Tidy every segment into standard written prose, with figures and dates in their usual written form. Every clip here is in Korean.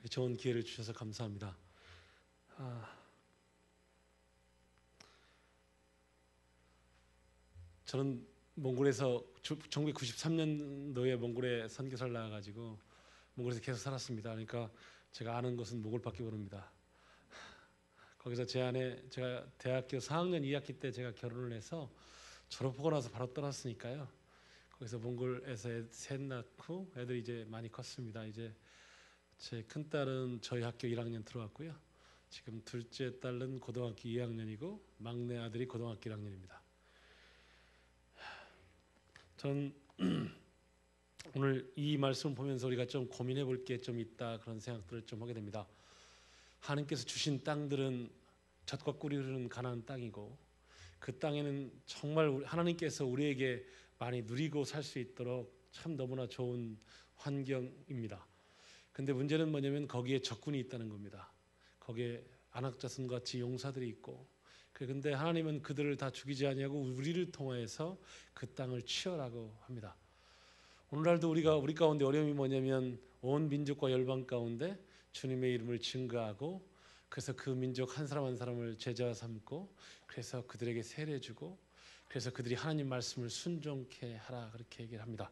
좋은 기회를 주셔서 감사합니다. 저는 몽골에서 1993년도에 몽골에 선교사를 나가가지고 몽골에서 계속 살았습니다. 그러니까 제가 아는 것은 몽골밖에 모릅니다. 거기서 제가 대학교 4학년 2학기 때 제가 결혼을 해서 졸업하고 나서 바로 떠났으니까요. 거기서 몽골에서 셋 낳고 애들이 이제 많이 컸습니다. 이제 제 큰 딸은 저희 학교 1학년 들어왔고요. 지금 둘째 딸은 고등학교 2학년이고 막내 아들이 고등학교 1학년입니다. 저는 오늘 이 말씀을 보면서 우리가 좀 고민해 볼 게 좀 있다 그런 생각들을 좀 하게 됩니다. 하나님께서 주신 땅들은 젖과 꿀이 흐르는 가나안 땅이고 그 땅에는 정말 하나님께서 우리에게 많이 누리고 살 수 있도록 참 너무나 좋은 환경입니다. 근데 문제는 뭐냐면 거기에 적군이 있다는 겁니다. 거기에 안악자손 같이 용사들이 있고 근데 하나님은 그들을 다 죽이지 아니하고 우리를 통하여서 그 땅을 취하라고 합니다. 오늘날도 우리 가운데 어려움이 뭐냐면 온 민족과 열방 가운데 주님의 이름을 증거하고 그래서 그 민족 한 사람 한 사람을 제자 삼고 그래서 그들에게 세례 주고 그래서 그들이 하나님 말씀을 순종케 하라 그렇게 얘기를 합니다.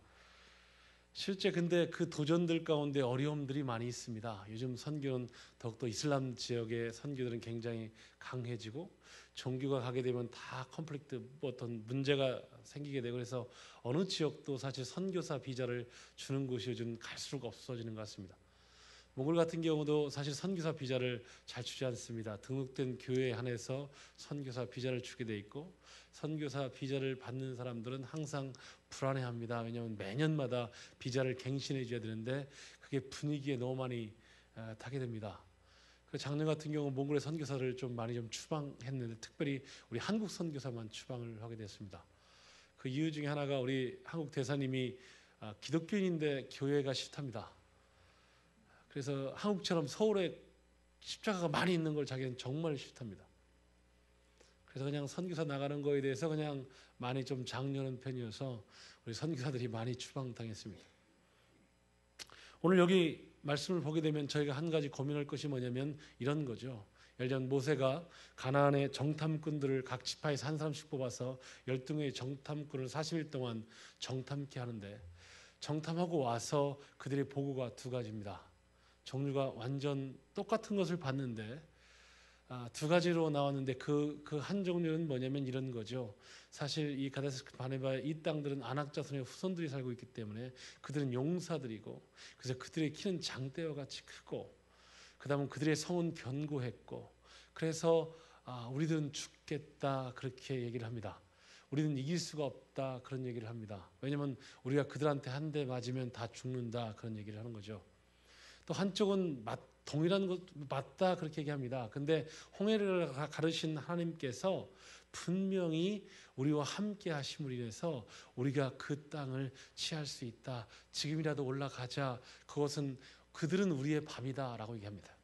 실제 근데 그 도전들 가운데 어려움들이 많이 있습니다. 요즘 선교는 더욱더 이슬람 지역의 선교들은 굉장히 강해지고 종교가 가게 되면 다 컨플릭트 어떤 문제가 생기게 되고 그래서 어느 지역도 사실 선교사 비자를 주는 곳이 요즘 갈수록 없어지는 것 같습니다. 몽골 같은 경우도 사실 선교사 비자를 잘 주지 않습니다. 등록된 교회에 한해서 선교사 비자를 주게 돼 있고 선교사 비자를 받는 사람들은 항상 불안해합니다. 왜냐하면 매년마다 비자를 갱신해 줘야 되는데 그게 분위기에 너무 많이 타게 됩니다. 작년 같은 경우 몽골의 선교사를 좀 많이 추방했는데 특별히 우리 한국 선교사만 추방을 하게 됐습니다. 그 이유 중에 하나가 우리 한국 대사님이 기독교인인데 교회가 싫답니다. 그래서 한국처럼 서울에 십자가가 많이 있는 걸 자기는 정말 싫답니다. 그래서 그냥 선교사 나가는 거에 대해서 그냥 많이 좀 장려하는 편이어서 우리 선교사들이 많이 추방당했습니다. 오늘 여기 말씀을 보게 되면 저희가 한 가지 고민할 것이 뭐냐면 이런 거죠. 예를 들면 모세가 가나안의 정탐꾼들을 각 지파에서 한 사람씩 뽑아서 12명의 정탐꾼을 40일 동안 정탐케 하는데 정탐하고 와서 그들의 보고가 두 가지입니다. 종류가 완전 똑같은 것을 봤는데 두 가지로 나왔는데 그 한 종류는 뭐냐면 이런 거죠. 사실 이 가데스 바네바의 이 땅들은 안악자손의 후손들이 살고 있기 때문에 그들은 용사들이고 그래서 그들의 키는 장대와 같이 크고 그다음은 그들의 성은 견고했고 그래서 우리들은 죽겠다 그렇게 얘기를 합니다. 우리는 이길 수가 없다 그런 얘기를 합니다. 왜냐하면 우리가 그들한테 한 대 맞으면 다 죽는다 그런 얘기를 하는 거죠. 또 한쪽은 동일한 것 맞다 그렇게 얘기합니다. 근데 홍해를 가르신 하나님께서 분명히 우리와 함께 하심으로 인해서 우리가 그 땅을 취할 수 있다. 지금이라도 올라가자. 그것은 그들은 우리의 밥이다 라고 얘기합니다.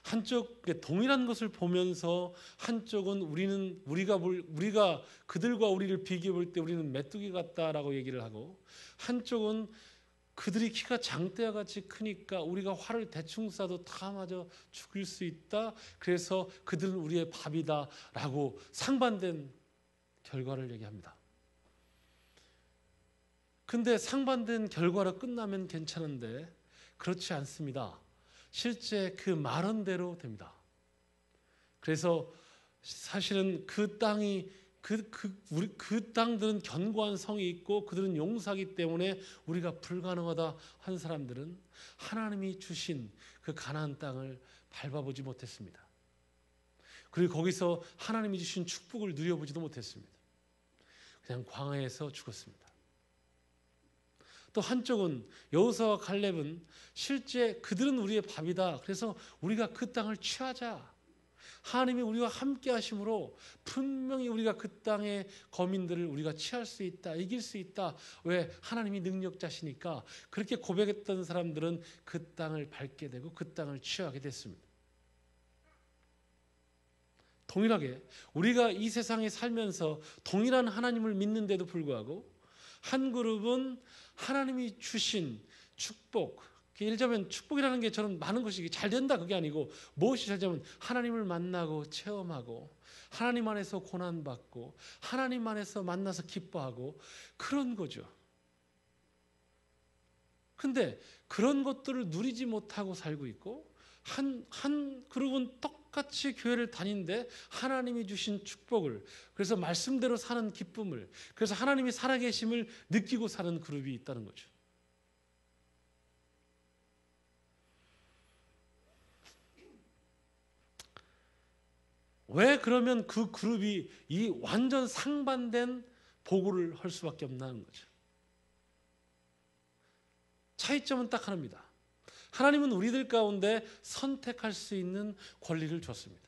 한쪽 동일한 것을 보면서 한쪽은 우리가 그들과 우리를 비교해 볼 때 우리는 메뚜기 같다라고 얘기를 하고 한쪽은 그들이 키가 장대와 같이 크니까 우리가 활을 대충 쏴도 다 맞아 죽일 수 있다. 그래서 그들은 우리의 밥이다 라고 상반된 결과를 얘기합니다. 근데 상반된 결과로 끝나면 괜찮은데 그렇지 않습니다. 실제 그 말한 대로 됩니다. 그래서 사실은 그 땅이 그 땅들은 견고한 성이 있고 그들은 용사기 때문에 우리가 불가능하다 한 사람들은 하나님이 주신 그 가나안 땅을 밟아보지 못했습니다. 그리고 거기서 하나님이 주신 축복을 누려보지도 못했습니다. 그냥 광야에서 죽었습니다. 또 한쪽은 여호수아와 갈렙은 실제 그들은 우리의 밥이다. 그래서 우리가 그 땅을 취하자. 하나님이 우리와 함께 하심으로 분명히 우리가 그 땅의 거민들을 우리가 취할 수 있다. 이길 수 있다. 왜? 하나님이 능력자시니까 그렇게 고백했던 사람들은 그 땅을 밟게 되고 그 땅을 취하게 됐습니다. 동일하게 우리가 이 세상에 살면서 동일한 하나님을 믿는데도 불구하고 한 그룹은 하나님이 주신 축복 예를 들자면 축복이라는 게 저는 많은 것이 잘 된다 그게 아니고 무엇이 잘 되면 하나님을 만나고 체험하고 하나님 안에서 고난받고 하나님 안에서 만나서 기뻐하고 그런 거죠. 근데 그런 것들을 누리지 못하고 살고 있고 한 그룹은 똑같이 교회를 다니는데 하나님이 주신 축복을, 그래서 말씀대로 사는 기쁨을, 그래서 하나님이 살아계심을 느끼고 사는 그룹이 있다는 거죠. 왜 그러면 그 그룹이 이 완전 상반된 보고를 할 수밖에 없는 거죠. 차이점은 딱 하나입니다. 하나님은 우리들 가운데 선택할 수 있는 권리를 줬습니다.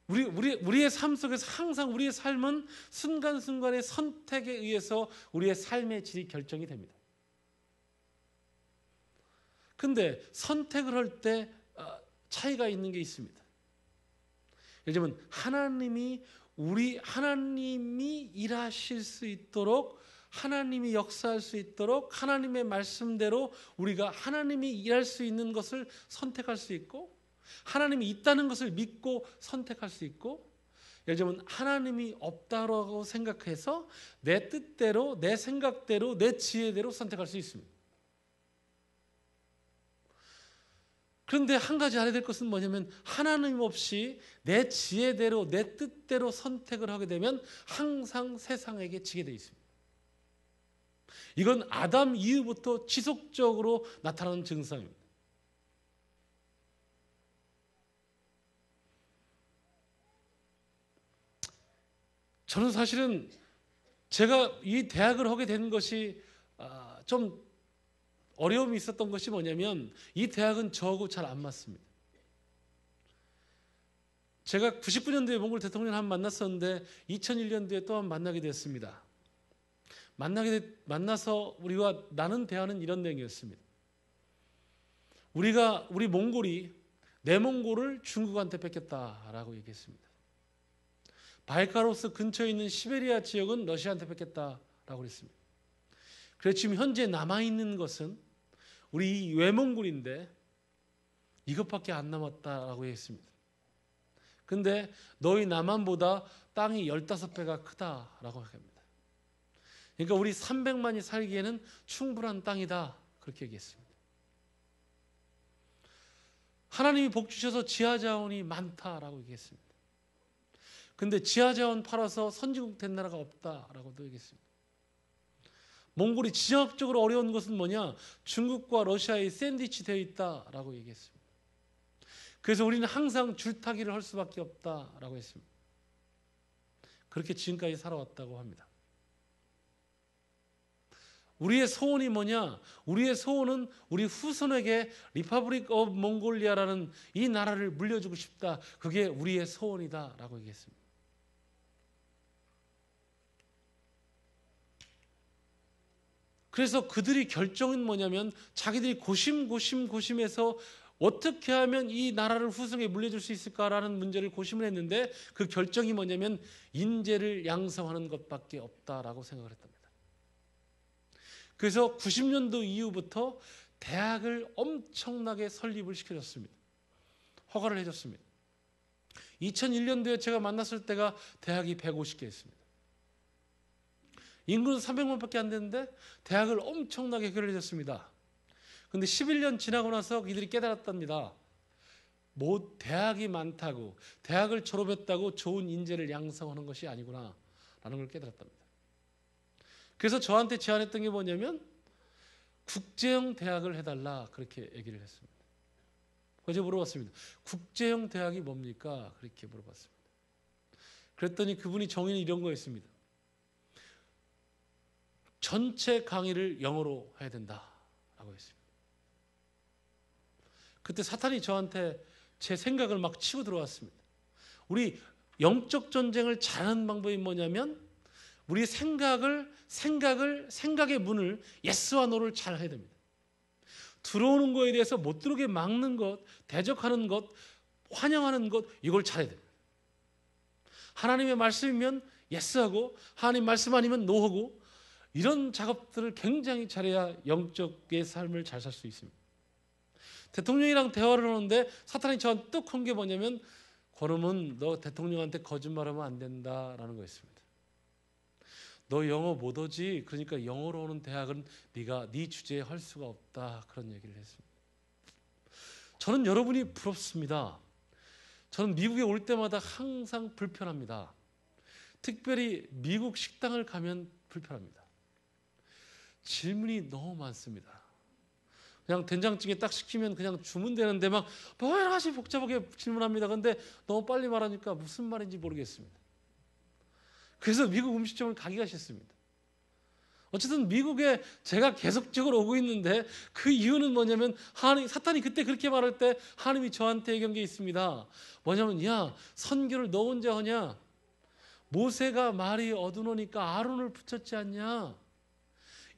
우리의 삶 속에서 항상 우리의 삶은 순간순간의 선택에 의해서 우리의 삶의 질이 결정이 됩니다. 근데 선택을 할 때 차이가 있는 게 있습니다. 예를 들면 하나님이 일하실 수 있도록, 하나님이 역사할 수 있도록 하나님의 말씀대로 우리가 하나님이 일할 수 있는 것을 선택할 수 있고, 하나님이 있다는 것을 믿고 선택할 수 있고, 예를 들면 하나님이 없다고 생각해서 내 뜻대로, 내 생각대로, 내 지혜대로 선택할 수 있습니다. 그런데 한 가지 알아야 될 것은 뭐냐면 하나님 없이 내 지혜대로, 내 뜻대로 선택을 하게 되면 항상 세상에게 지게 되어 있습니다. 이건 아담 이후부터 지속적으로 나타나는 증상입니다. 저는 사실은 제가 이 대학을 하게 된 것이 좀 어려움이 있었던 것이 뭐냐면 이 대학은 저하고 잘 안 맞습니다. 제가 99년도에 몽골 대통령을 한 번 만났었는데 2001년도에 또 한 번 만나게 됐습니다. 만나서 우리가 나눈 대화는 이런 내용이었습니다. 우리 몽골이 내 몽골을 중국한테 뺏겼다라고 얘기했습니다. 바이카로스 근처에 있는 시베리아 지역은 러시아한테 뺏겼다라고 그랬습니다. 그래서 지금 현재 남아있는 것은 우리 외몽골인데 이것밖에 안 남았다라고 했습니다. 근데 너희 남한보다 땅이 15배가 크다라고 합니다. 그러니까 우리 300만이 살기에는 충분한 땅이다 그렇게 얘기했습니다. 하나님이 복 주셔서 지하자원이 많다라고 얘기했습니다. 근데 지하자원 팔아서 선진국 된 나라가 없다라고도 얘기했습니다. 몽골이 지역적으로 어려운 것은 뭐냐? 중국과 러시아에 샌드위치 되어 있다라고 얘기했습니다. 그래서 우리는 항상 줄타기를 할 수밖에 없다라고 했습니다. 그렇게 지금까지 살아왔다고 합니다. 우리의 소원이 뭐냐? 우리의 소원은 우리 후손에게 리퍼블릭 오브 몽골리아라는 이 나라를 물려주고 싶다. 그게 우리의 소원이다라고 얘기했습니다. 그래서 그들이 결정은 뭐냐면 자기들이 고심해서 어떻게 하면 이 나라를 후손에게 물려줄 수 있을까라는 문제를 고심을 했는데 그 결정이 뭐냐면 인재를 양성하는 것밖에 없다라고 생각을 했답니다. 그래서 90년도 이후부터 대학을 엄청나게 설립을 시켜줬습니다. 허가를 해줬습니다. 2001년도에 제가 만났을 때가 대학이 150개였습니다. 인구는 300만밖에 안 되는데 대학을 엄청나게 해결해줬습니다. 그런데 11년 지나고 나서 이들이 깨달았답니다. 대학이 많다고, 대학을 졸업했다고 좋은 인재를 양성하는 것이 아니구나 라는 걸 깨달았답니다. 그래서 저한테 제안했던 게 뭐냐면 국제형 대학을 해달라 그렇게 얘기를 했습니다. 그래서 물어봤습니다. 국제형 대학이 뭡니까? 그렇게 물어봤습니다. 그랬더니 그분이 정의는 이런 거였습니다. 전체 강의를 영어로 해야 된다라고 했습니다. 그때 사탄이 저한테 제 생각을 막 치고 들어왔습니다. 우리 영적 전쟁을 잘하는 방법이 뭐냐면 우리 생각의 문을 예스와 노를 잘 해야 됩니다. 들어오는 거에 대해서 못 들어오게 막는 것, 대적하는 것, 환영하는 것, 이걸 잘해야 됩니다. 하나님의 말씀이면 예스하고 하나님 말씀 아니면 노하고 이런 작업들을 굉장히 잘해야 영적의 삶을 잘 살 수 있습니다. 대통령이랑 대화를 하는데 사탄이 저한테 뚝 한 게 뭐냐면, 권음은 너 대통령한테 거짓말하면 안 된다라는 거였습니다. 너 영어 못 오지? 그러니까 영어로 오는 대학은 네가 네 주제에 할 수가 없다, 그런 얘기를 했습니다. 저는 여러분이 부럽습니다. 저는 미국에 올 때마다 항상 불편합니다. 특별히 미국 식당을 가면 불편합니다. 질문이 너무 많습니다. 그냥 된장찌개 딱 시키면 그냥 주문되는데 막 여러 가지 복잡하게 질문합니다. 그런데 너무 빨리 말하니까 무슨 말인지 모르겠습니다. 그래서 미국 음식점을 가기가 싫습니다. 어쨌든 미국에 제가 계속적으로 오고 있는데 그 이유는 뭐냐면, 사탄이 그때 그렇게 말할 때 하나님이 저한테 얘기한 게 있습니다. 뭐냐면, 야, 선교를 너 혼자 하냐? 모세가 말이 어두우니까 아론을 붙였지 않냐?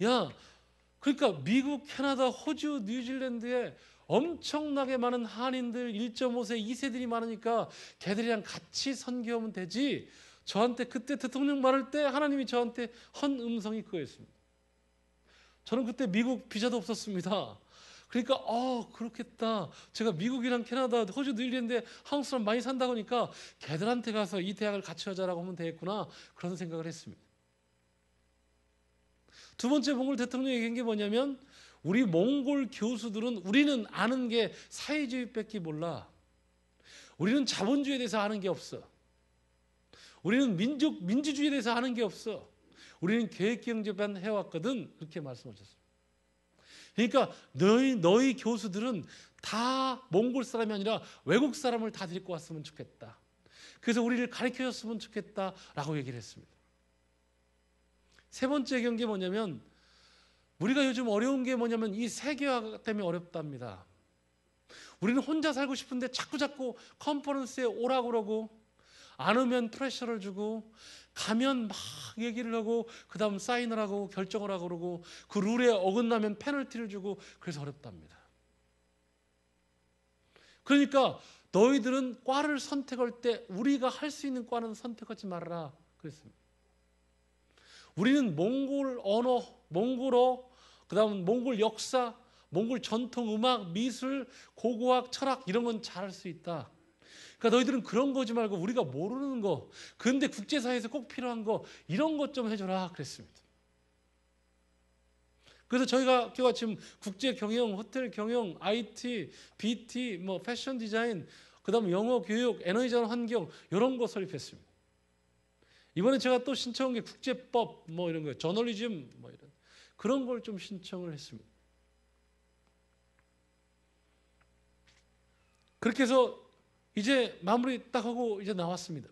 야, 그러니까 미국, 캐나다, 호주, 뉴질랜드에 엄청나게 많은 한인들 1.5세 2세들이 많으니까 걔들이랑 같이 선교하면 되지. 저한테 그때 대통령 말할 때 하나님이 저한테 헌 음성이 그거였습니다. 저는 그때 미국 비자도 없었습니다. 그러니까 그렇겠다. 제가 미국이랑 캐나다, 호주, 뉴질랜드에 한국 사람 많이 산다고 하니까 걔들한테 가서 이 대학을 같이 하자라고 하면 되겠구나, 그런 생각을 했습니다. 두 번째 몽골 대통령이 얘기한 게 뭐냐면, 우리 몽골 교수들은 우리는 아는 게 사회주의밖에 몰라. 우리는 자본주의에 대해서 아는 게 없어. 우리는 민주주의에 대해서 아는 게 없어. 우리는 계획경제만 해왔거든. 그렇게 말씀하셨어요. 그러니까 너희 교수들은 다 몽골 사람이 아니라 외국 사람을 다 데리고 왔으면 좋겠다. 그래서 우리를 가르쳐줬으면 좋겠다라고 얘기를 했습니다. 세 번째 경계 뭐냐면, 우리가 요즘 어려운 게 뭐냐면 이 세계화 때문에 어렵답니다. 우리는 혼자 살고 싶은데 자꾸 컨퍼런스에 오라고 그러고, 안 오면 프레셔를 주고, 가면 막 얘기를 하고, 그 다음 사인을 하고 결정을 하고 그러고, 그 룰에 어긋나면 페널티를 주고, 그래서 어렵답니다. 그러니까 너희들은 과를 선택할 때 우리가 할 수 있는 과는 선택하지 말아라 그랬습니다. 우리는 몽골 언어, 몽골어, 그 다음 몽골 역사, 몽골 전통 음악, 미술, 고고학, 철학, 이런 건 잘할 수 있다. 그러니까 너희들은 그런 거지 말고 우리가 모르는 거, 근데 국제사회에서 꼭 필요한 거, 이런 것 좀 해줘라 그랬습니다. 그래서 저희가 학교가 지금 국제 경영, 호텔 경영, IT, BT, 뭐 패션 디자인, 그다음 영어 교육, 에너지 전환 환경, 이런 거 설립했습니다. 이번에 제가 또 신청한 게 국제법, 뭐 이런 거, 저널리즘, 뭐 이런 그런 걸 좀 신청을 했습니다. 그렇게 해서 이제 마무리 딱 하고 이제 나왔습니다.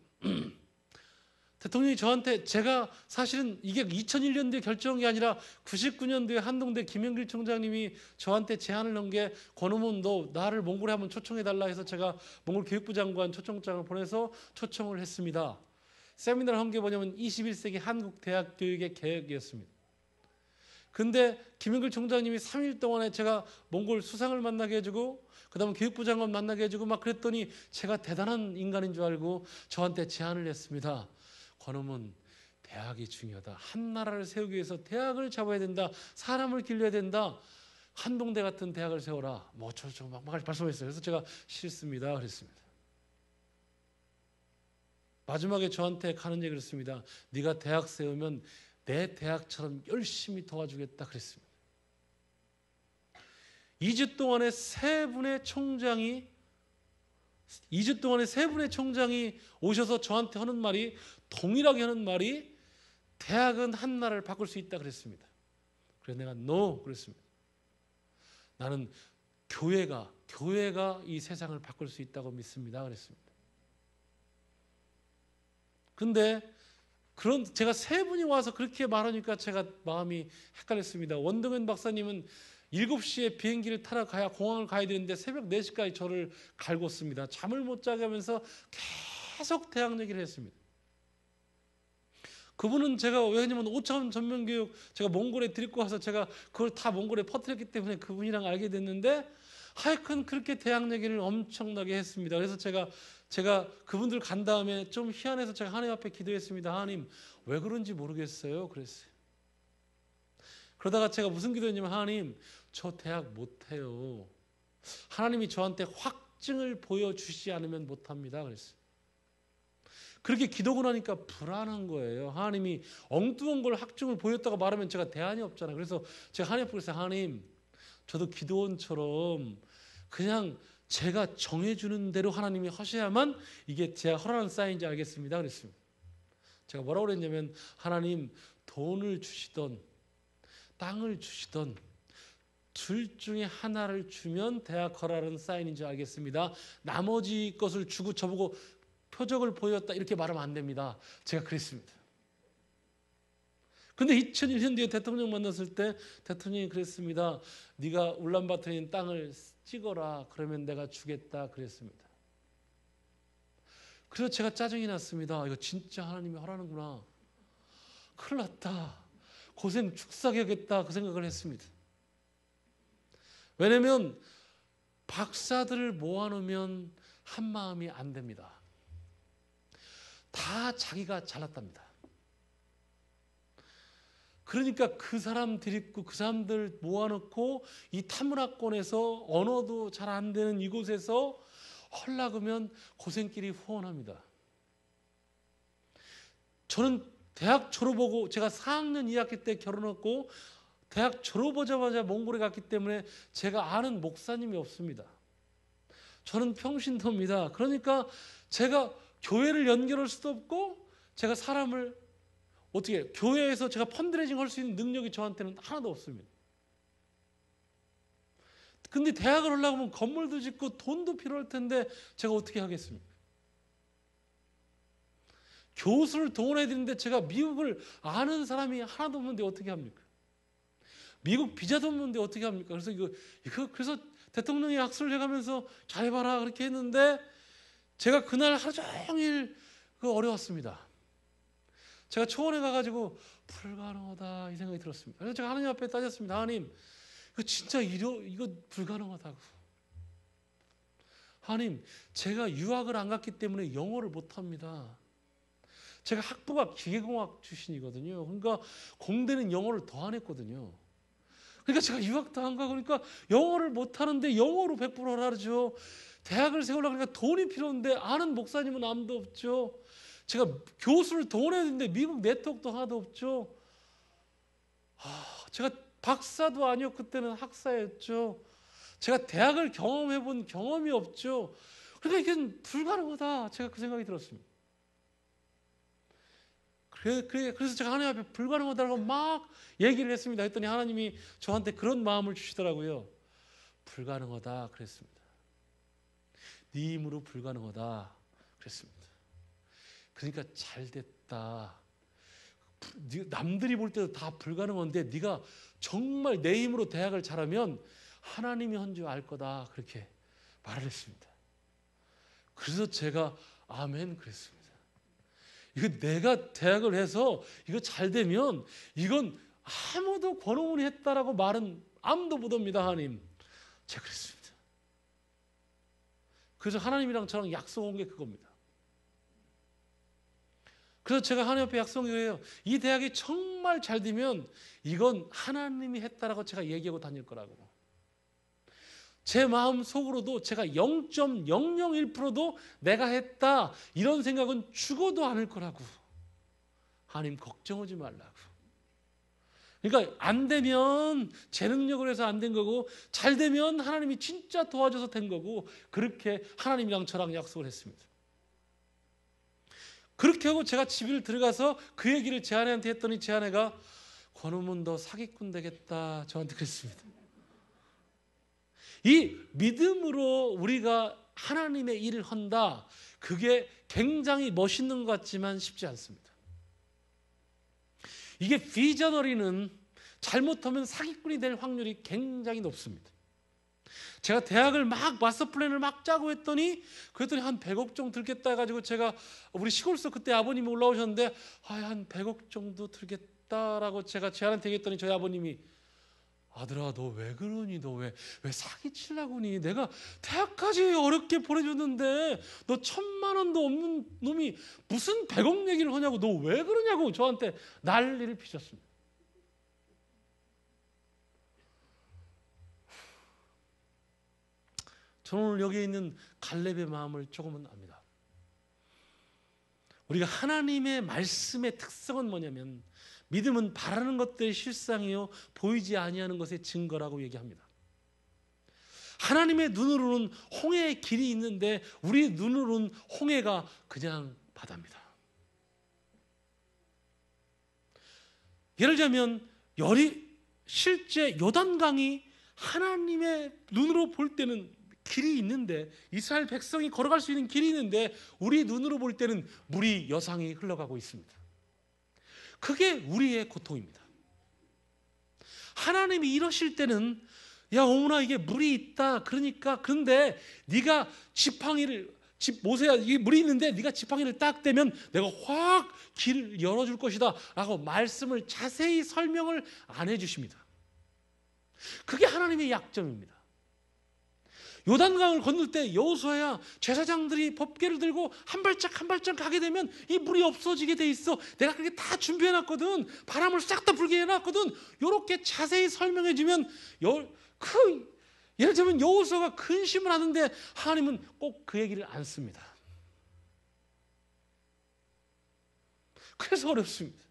대통령이 저한테, 제가 사실은 이게 2001년도에 결정한 게 아니라 99년도에 한동대 김영길 총장님이 저한테 제안을 넣은 게, 권음은 너 나를 몽골에 한번 초청해달라 해서 제가 몽골 교육부 장관 초청장을 보내서 초청을 했습니다. 세미나를 한 게 뭐냐면 21세기 한국 대학 교육의 개혁이었습니다. 근데 김영길 총장님이 3일 동안에 제가 몽골 수상을 만나게 해주고, 그 다음에 교육부 장관 만나게 해주고 막 그랬더니 제가 대단한 인간인 줄 알고 저한테 제안을 했습니다. 권음은 대학이 중요하다. 한 나라를 세우기 위해서 대학을 잡아야 된다. 사람을 길러야 된다. 한동대 같은 대학을 세워라. 뭐 저저 막 말씀하셨어요. 그래서 제가 싫습니다 그랬습니다. 마지막에 저한테 가는 얘기를 했습니다. 네가 대학 세우면 내 대학처럼 열심히 도와주겠다 그랬습니다. 2주 동안에 세 분의 총장이 오셔서 저한테 하는 말이, 동일하게 하는 말이, 대학은 한 나라를 바꿀 수 있다 그랬습니다. 그래서 내가 no 그랬습니다. 나는 교회가 이 세상을 바꿀 수 있다고 믿습니다 그랬습니다. 근데 제가 세 분이 와서 그렇게 말하니까 제가 마음이 헷갈렸습니다. 원동현 박사님은 7시에 비행기를 타러 가야 공항을 가야 되는데 새벽 4시까지 저를 갈궜습니다. 잠을 못 자게 하면서 계속 대학 얘기를 했습니다. 그분은 제가, 왜냐면 5차원 전면교육 제가 몽골에 데리고 와서 제가 그걸 다 몽골에 퍼뜨렸기 때문에 그분이랑 알게 됐는데, 하여튼 그렇게 대학 얘기를 엄청나게 했습니다. 그래서 제가 그분들 간 다음에 좀 희한해서 제가 하나님 앞에 기도했습니다. 하나님, 왜 그런지 모르겠어요 그랬어요. 그러다가 제가 무슨 기도했냐면 하나님 저 대학 못해요. 하나님이 저한테 확증을 보여주시지 않으면 못합니다. 그랬어요. 그렇게 기도하고 나니까 불안한 거예요. 하나님이 엉뚱한 걸 확증을 보였다고 말하면 제가 대안이 없잖아요. 그래서 제가 하나님 앞에 그랬어요. 하나님 저도 기도원처럼 그냥 제가 정해주는 대로 하나님이 하셔야만 이게 제가 허락한 사인인지 알겠습니다. 그랬습니다. 제가 뭐라고 그랬냐면 하나님 돈을 주시던 땅을 주시던 둘 중에 하나를 주면 대학 허락은 사인인 줄 알겠습니다. 나머지 것을 주고 저보고 표적을 보였다 이렇게 말하면 안 됩니다. 제가 그랬습니다. 근데 2001년 뒤에 대통령 만났을 때 대통령이 그랬습니다. 네가 울란바토르에 있는 땅을 찍어라. 그러면 내가 주겠다 그랬습니다. 그래서 제가 짜증이 났습니다. 이거 진짜 하나님이 하라는구나. 큰일 났다. 고생 축사게 하겠다 그 생각을 했습니다. 왜냐하면 박사들을 모아놓으면 한 마음이 안 됩니다. 다 자기가 잘났답니다. 그러니까 그 사람 데리고 그 사람들 모아놓고 이 타문화권에서 언어도 잘 안 되는 이곳에서 헐락하면 고생길이 후원합니다. 저는 대학 졸업하고 제가 4학년 2학기 때 결혼했고 대학 졸업하자마자 몽골에 갔기 때문에 제가 아는 목사님이 없습니다. 저는 평신도입니다. 그러니까 제가 교회를 연결할 수도 없고 제가 사람을 어떻게 교회에서 제가 펀드레이징 할 수 있는 능력이 저한테는 하나도 없습니다. 근데 대학을 하려면 건물도 짓고 돈도 필요할 텐데 제가 어떻게 하겠습니까? 교수를 동원해야 되는데 제가 미국을 아는 사람이 하나도 없는데 어떻게 합니까? 미국 비자도 없는데 어떻게 합니까? 그래서 그래서 대통령이 악수를 해가면서 잘해봐라 그렇게 했는데 제가 그날 하루 종일 어려웠습니다. 제가 초원에 가가지고 불가능하다 이 생각이 들었습니다. 그래서 제가 하나님 앞에 따졌습니다. 하나님 이거 진짜 이거 불가능하다고. 하나님 제가 유학을 안 갔기 때문에 영어를 못합니다. 제가 학부가 기계공학 출신이거든요. 그러니까 공대는 영어를 더 안 했거든요. 그러니까 제가 유학도 안 가고 그러니까 영어를 못하는데 영어로 100% 하라죠. 대학을 세우려고 하니까 돈이 필요한데 아는 목사님은 아무도 없죠. 제가 교수를 동원해야 되는데 미국 네트워크도 하나도 없죠. 제가 박사도 아니었고 그때는 학사였죠. 제가 대학을 경험해 본 경험이 없죠. 그러니까 이게 불가능하다. 제가 그 생각이 들었습니다. 그래서 제가 하나님 앞에 불가능하다고 막 얘기를 했습니다. 했더니 하나님이 저한테 그런 마음을 주시더라고요. 불가능하다 그랬습니다. 네 힘으로 불가능하다 그랬습니다. 그러니까 잘 됐다. 남들이 볼 때도 다 불가능한데 네가 정말 내 힘으로 대학을 잘하면 하나님이 한 줄 알 거다. 그렇게 말을 했습니다. 그래서 제가 아멘 그랬습니다. 이거 내가 대학을 해서 이거 잘 되면 이건 아무도 권오문이 했다라고 말은 아무도 못 합니다. 하나님. 제가 그랬습니다. 그래서 하나님이랑 저랑 약속한 게 그겁니다. 그래서 제가 하나님 앞에 약속한 거예요. 이 대학이 정말 잘 되면 이건 하나님이 했다라고 제가 얘기하고 다닐 거라고. 제 마음 속으로도 제가 0.001%도 내가 했다 이런 생각은 죽어도 않을 거라고. 하나님 걱정하지 말라고. 그러니까 안 되면 제 능력으로 해서 안 된 거고 잘 되면 하나님이 진짜 도와줘서 된 거고 그렇게 하나님이랑 저랑 약속을 했습니다. 그렇게 하고 제가 집을 들어가서 그 얘기를 제 아내한테 했더니 제 아내가 권오문 너 사기꾼 되겠다 저한테 그랬습니다. 이 믿음으로 우리가 하나님의 일을 한다. 그게 굉장히 멋있는 것 같지만 쉽지 않습니다. 이게 비저너리는 잘못하면 사기꾼이 될 확률이 굉장히 높습니다. 제가 대학을 막 마스터 플랜을 막 짜고 했더니 그랬더니 한 100억 정도 들겠다 해가지고 제가 우리 시골서 그때 아버님이 올라오셨는데 한 100억 정도 들겠다라고 제가 제안한테 얘기했더니 저희 아버님이 아들아 너 왜 그러니 너 왜 사기치려고 하니 내가 대학까지 어렵게 보내줬는데 너 1,000만 원도 없는 놈이 무슨 100억 얘기를 하냐고 너 왜 그러냐고 저한테 난리를 피셨습니다. 저는 오늘 여기에 있는 갈렙의 마음을 조금은 압니다. 우리가 하나님의 말씀의 특성은 뭐냐면 믿음은 바라는 것들의 실상이요 보이지 아니하는 것의 증거라고 얘기합니다. 하나님의 눈으로는 홍해의 길이 있는데 우리 눈으로는 홍해가 그냥 바다입니다. 예를 들자면 실제 요단강이 하나님의 눈으로 볼 때는 길이 있는데, 이스라엘 백성이 걸어갈 수 있는 길이 있는데 우리 눈으로 볼 때는 물이 여상히 흘러가고 있습니다. 그게 우리의 고통입니다. 하나님이 이러실 때는 야 어머나 이게 물이 있다, 그러니까 그런데 네가 모세야 이게 물이 있는데 네가 지팡이를 딱 대면 내가 확 길을 열어줄 것이다 라고 말씀을 자세히 설명을 안 해주십니다. 그게 하나님의 약점입니다. 요단강을 건널 때 여호수아야 제사장들이 법궤를 들고 한 발짝 한 발짝 가게 되면 이 물이 없어지게 돼 있어. 내가 그렇게 다 준비해놨거든. 바람을 싹 다 불게 해놨거든. 이렇게 자세히 설명해주면 예를 들면 여호수아가 근심을 하는데 하나님은 꼭 그 얘기를 안 씁니다. 그래서 어렵습니다.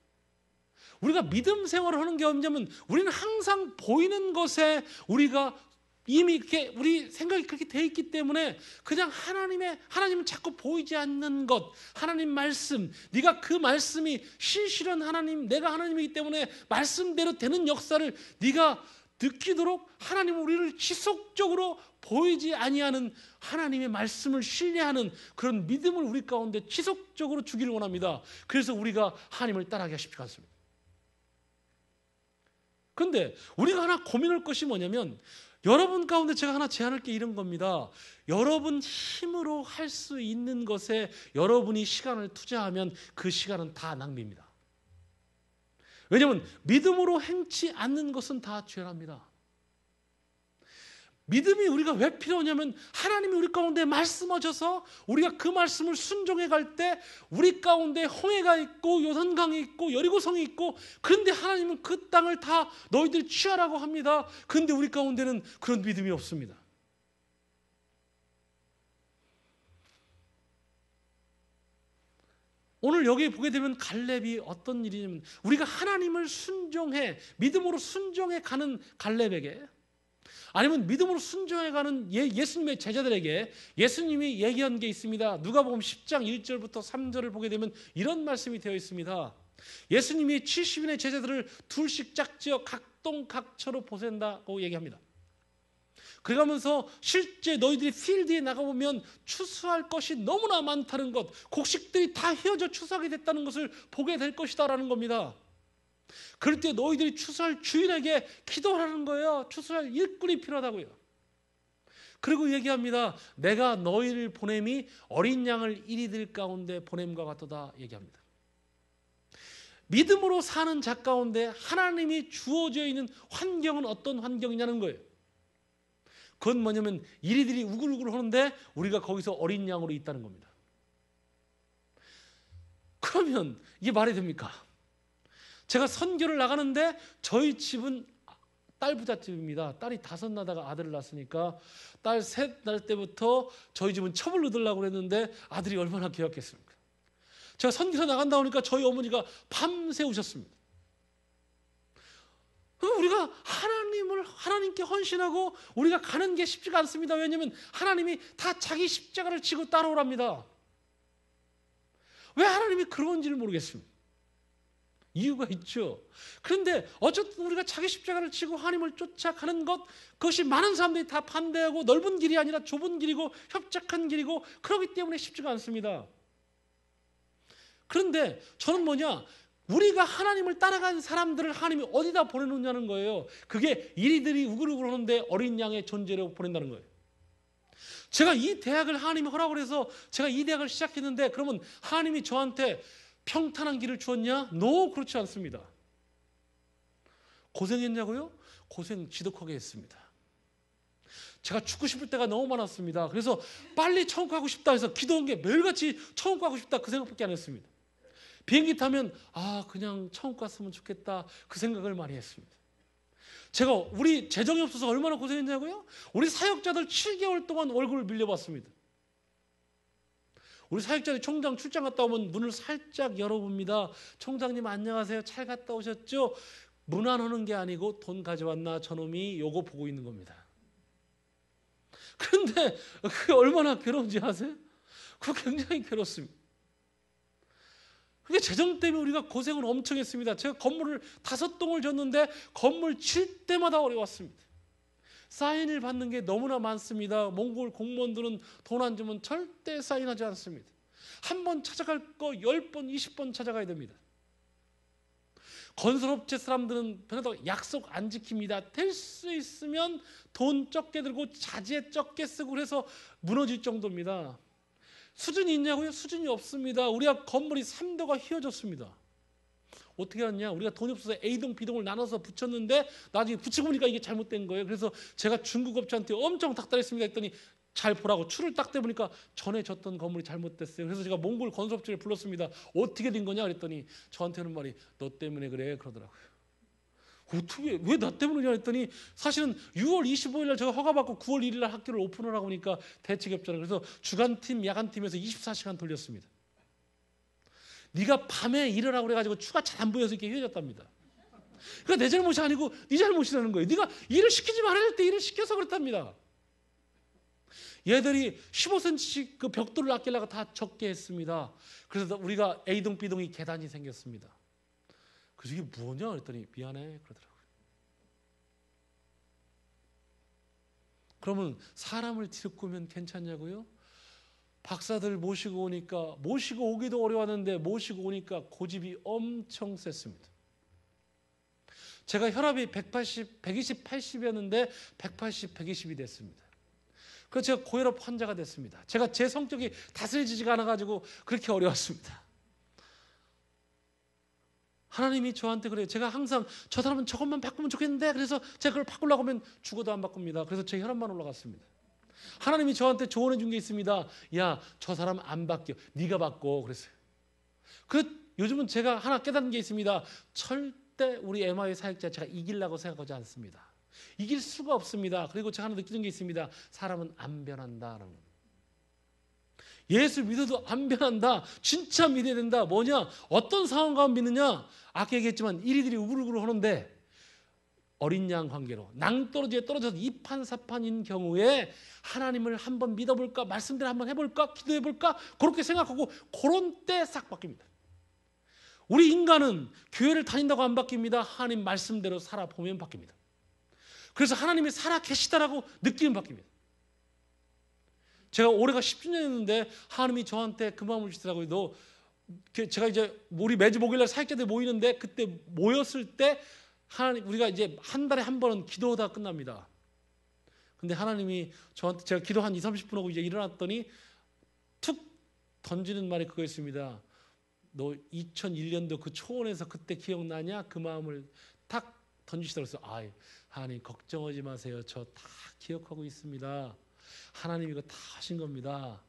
우리가 믿음 생활을 하는 게 언제면 우리는 항상 보이는 것에 우리가 이미 이렇게 우리 생각이 그렇게 돼 있기 때문에 그냥 하나님은 자꾸 보이지 않는 것, 하나님 말씀, 네가 그 말씀이 신실한 하나님, 내가 하나님이기 때문에 말씀대로 되는 역사를 네가 느끼도록 하나님은 우리를 지속적으로 보이지 아니하는 하나님의 말씀을 신뢰하는 그런 믿음을 우리 가운데 지속적으로 주기를 원합니다. 그래서 우리가 하나님을 따라가기가 쉽지 않습니다. 그런데 우리가 하나 고민할 것이 뭐냐면 여러분 가운데 제가 하나 제안할 게 이런 겁니다. 여러분 힘으로 할 수 있는 것에 여러분이 시간을 투자하면 그 시간은 다 낭비입니다. 왜냐하면 믿음으로 행치 않는 것은 다 죄랍니다. 믿음이 우리가 왜 필요하냐면 하나님이 우리 가운데 말씀하셔서 우리가 그 말씀을 순종해 갈 때 우리 가운데 홍해가 있고 요단강이 있고 여리고성이 있고, 그런데 하나님은 그 땅을 다 너희들이 취하라고 합니다. 그런데 우리 가운데는 그런 믿음이 없습니다. 오늘 여기 보게 되면 갈렙이 어떤 일이냐면 우리가 하나님을 믿음으로 순종해 가는 갈렙에게, 아니면 믿음으로 순종해 가는 예수님의 제자들에게 예수님이 얘기한 게 있습니다. 누가복음 10장 1절부터 3절을 보게 되면 이런 말씀이 되어 있습니다. 예수님이 70인의 제자들을 둘씩 짝지어 각동 각처로 보낸다고 얘기합니다. 그러면서 실제 너희들이 필드에 나가보면 추수할 것이 너무나 많다는 것, 곡식들이 다 휘어져 추수하게 됐다는 것을 보게 될 것이다 라는 겁니다. 그럴 때 너희들이 추수할 주인에게 기도하라는 거예요. 추수할 일꾼이 필요하다고요. 그리고 얘기합니다. 내가 너희를 보냄이 어린 양을 이리들 가운데 보냄과 같도다 얘기합니다. 믿음으로 사는 자 가운데 하나님이 주어져 있는 환경은 어떤 환경이냐는 거예요. 그건 뭐냐면 이리들이 우글우글 하는데 우리가 거기서 어린 양으로 있다는 겁니다. 그러면 이게 말이 됩니까? 제가 선교를 나가는데 저희 집은 딸 부잣집입니다. 딸이 5 나다가 아들을 낳았으니까 딸 3 날 때부터 저희 집은 첩을 얻으려고 그랬는데 아들이 얼마나 귀엽겠습니까? 제가 선교사 나간다 보니까 저희 어머니가 밤새 우셨습니다. 우리가 하나님께 헌신하고 우리가 가는 게 쉽지가 않습니다. 왜냐하면 하나님이 다 자기 십자가를 지고 따라오랍니다. 왜 하나님이 그런지를 모르겠습니다. 이유가 있죠. 그런데 어쨌든 우리가 자기 십자가를 지고 하나님을 쫓아가는 그것이 많은 사람들이 다 반대하고 넓은 길이 아니라 좁은 길이고 협착한 길이고 그렇기 때문에 쉽지가 않습니다. 그런데 저는 우리가 하나님을 따라가는 사람들을 하나님이 어디다 보내놓냐는 거예요. 그게 이리들이 우글우글 하는데 어린 양의 존재로 보낸다는 거예요. 제가 이 대학을 하나님이 허락을 해서 제가 이 대학을 시작했는데 그러면 하나님이 저한테 평탄한 길을 주었냐? 그렇지 않습니다. 고생했냐고요? 고생 지독하게 했습니다. 제가 죽고 싶을 때가 너무 많았습니다. 그래서 빨리 천국 가고 싶다 해서 기도한 게 매일같이 천국 가고 싶다 그 생각밖에 안 했습니다. 비행기 타면 그냥 천국 갔으면 좋겠다 그 생각을 많이 했습니다. 제가 우리 재정이 없어서 얼마나 고생했냐고요? 우리 사역자들 7개월 동안 월급을 밀려봤습니다. 우리 사역자들이 총장 출장 갔다 오면 문을 살짝 열어봅니다. 총장님 안녕하세요. 잘 갔다 오셨죠? 무난하는 게 아니고 돈 가져왔나 저놈이 요거 보고 있는 겁니다. 그런데 그게 얼마나 괴로운지 아세요? 그거 굉장히 괴롭습니다. 그게 재정 때문에 우리가 고생을 엄청 했습니다. 제가 건물을 5동을 졌는데 건물 칠 때마다 어려웠습니다. 사인을 받는 게 너무나 많습니다. 몽골 공무원들은 돈 안 주면 절대 사인하지 않습니다. 한 번 찾아갈 거 10번, 20번 찾아가야 됩니다. 건설업체 사람들은 변하다가 약속 안 지킵니다. 될 수 있으면 돈 적게 들고 자재 적게 쓰고 그래서 무너질 정도입니다. 수준이 있냐고요? 수준이 없습니다. 우리가 건물이 3도가 휘어졌습니다. 어떻게 하냐? 우리가 돈이 없어서 A동, B동을 나눠서 붙였는데 나중에 붙이고 보니까 이게 잘못된 거예요. 그래서 제가 중국 업체한테 엄청 닥달했습니다. 했더니 잘 보라고 추를 딱 대보니까 전에 졌던 건물이 잘못됐어요. 그래서 제가 몽골 건설업체를 불렀습니다. 어떻게 된 거냐 그랬더니 저한테는 말이 너 때문에 그래 그러더라고요. 어떻게 왜 나 때문이냐 했더니 사실은 6월 25일 날 제가 허가받고 9월 1일 날 학교를 오픈을 하고 보니까 대책이 없잖아요. 그래서 주간팀, 야간팀에서 24시간 돌렸습니다. 네가 밤에 일을 하고 그래가지고 추가 잘 안 보여서 이렇게 휘어졌답니다. 그러니까 내 잘못이 아니고 네 잘못이라는 거예요. 네가 일을 시키지 말아야 될 때 일을 시켜서 그렇답니다. 얘들이 15cm씩 그 벽돌을 아끼려고 다 적게 했습니다. 그래서 우리가 A동, B동이 계단이 생겼습니다. 그래서 이게 뭐냐 그랬더니 미안해 그러더라고요. 그러면 사람을 데리고 오면 괜찮냐고요? 박사들 모시고 오니까 모시고 오기도 어려웠는데 모시고 오니까 고집이 엄청 셌습니다. 제가 혈압이 120, 80이었는데 180, 120이 됐습니다. 그래서 제가 고혈압 환자가 됐습니다. 제가 제 성격이 다스려지지가 않아가지고 그렇게 어려웠습니다. 하나님이 저한테 그래요. 제가 항상 저 사람은 저것만 바꾸면 좋겠는데 그래서 제가 그걸 바꾸려고 하면 죽어도 안 바꿉니다. 그래서 제 혈압만 올라갔습니다. 하나님이 저한테 조언해 준 게 있습니다. 야, 저 사람 안 바뀌어. 네가 바꿔. 그랬어요. 요즘은 제가 하나 깨닫는 게 있습니다. 절대 우리 MI 사역자 제가 이기려고 생각하지 않습니다. 이길 수가 없습니다. 그리고 제가 하나 느끼는 게 있습니다. 사람은 안 변한다라는 겁니다. 예수 믿어도 안 변한다. 진짜 믿어야 된다. 뭐냐? 어떤 상황 가운데 믿느냐? 아까 얘기했지만 이리들이 우글우글 하는데 어린 양 관계로 낭떠러지에 떨어져서 이판사판인 경우에 하나님을 한번 믿어볼까? 말씀대로 한번 해볼까? 기도해볼까? 그렇게 생각하고 그런 때 싹 바뀝니다. 우리 인간은 교회를 다닌다고 안 바뀝니다. 하나님 말씀대로 살아보면 바뀝니다. 그래서 하나님이 살아 계시다라고 느끼면 바뀝니다. 제가 올해가 10주년이었는데 하나님이 저한테 그 마음을 주시더라고요. 제가 이제 우리 매주 목요일날 사역자들 모이는데 그때 모였을 때 하나님 우리가 이제 한 달에 한 번은 기도하다 끝납니다. 근데 하나님이 저한테 제가 기도 한 20-30분 하고 이제 일어났더니 툭 던지는 말이 그거였습니다. 너 2001년도 그 초원에서 그때 기억나냐? 그 마음을 탁 던지시더라고요. 그래서 하나님 걱정하지 마세요. 저 다 기억하고 있습니다. 하나님이 이거 다 하신 겁니다.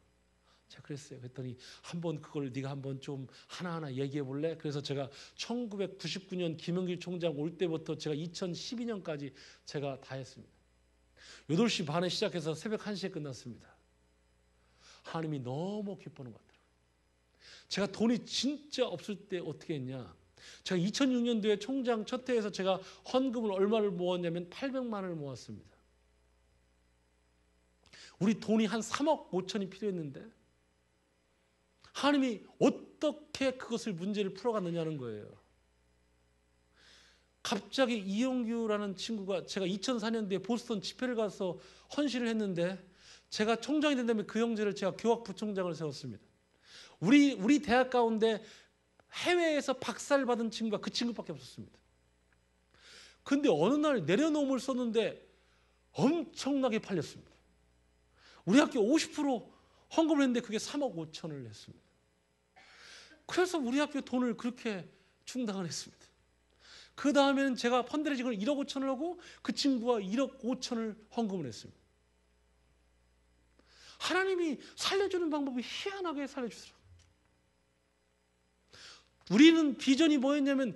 제가 그랬어요. 그랬더니 한번 그걸 네가 한번 좀 하나하나 얘기해 볼래? 그래서 제가 1999년 김영길 총장 올 때부터 제가 2012년까지 제가 다 했습니다. 8시 반에 시작해서 새벽 1시에 끝났습니다. 하나님이 너무 기뻐하는 것 같더라고요. 제가 돈이 진짜 없을 때 어떻게 했냐? 제가 2006년도에 총장 첫 해에서 제가 헌금을 얼마를 모았냐면 800만 원을 모았습니다. 우리 돈이 한 3억 5천이 필요했는데 하나님이 어떻게 그것을 문제를 풀어갔느냐는 거예요. 갑자기 이영규라는 친구가 제가 2004년도에 보스턴 집회를 가서 헌신을 했는데 제가 총장이 된 다음에 그 형제를 제가 교학부총장을 세웠습니다. 우리 대학 가운데 해외에서 박사를 받은 친구가 그 친구밖에 없었습니다. 근데 어느 날 내려놓음을 썼는데 엄청나게 팔렸습니다. 우리 학교 50% 헌금을 했는데 그게 3억 5천을 냈습니다. 그래서 우리 학교 돈을 그렇게 충당을 했습니다. 그 다음에는 제가 펀드레이징을 1억 5천을 하고 그 친구가 1억 5천을 헌금을 했습니다. 하나님이 살려주는 방법이 희한하게 살려주더라고요. 우리는 비전이 뭐였냐면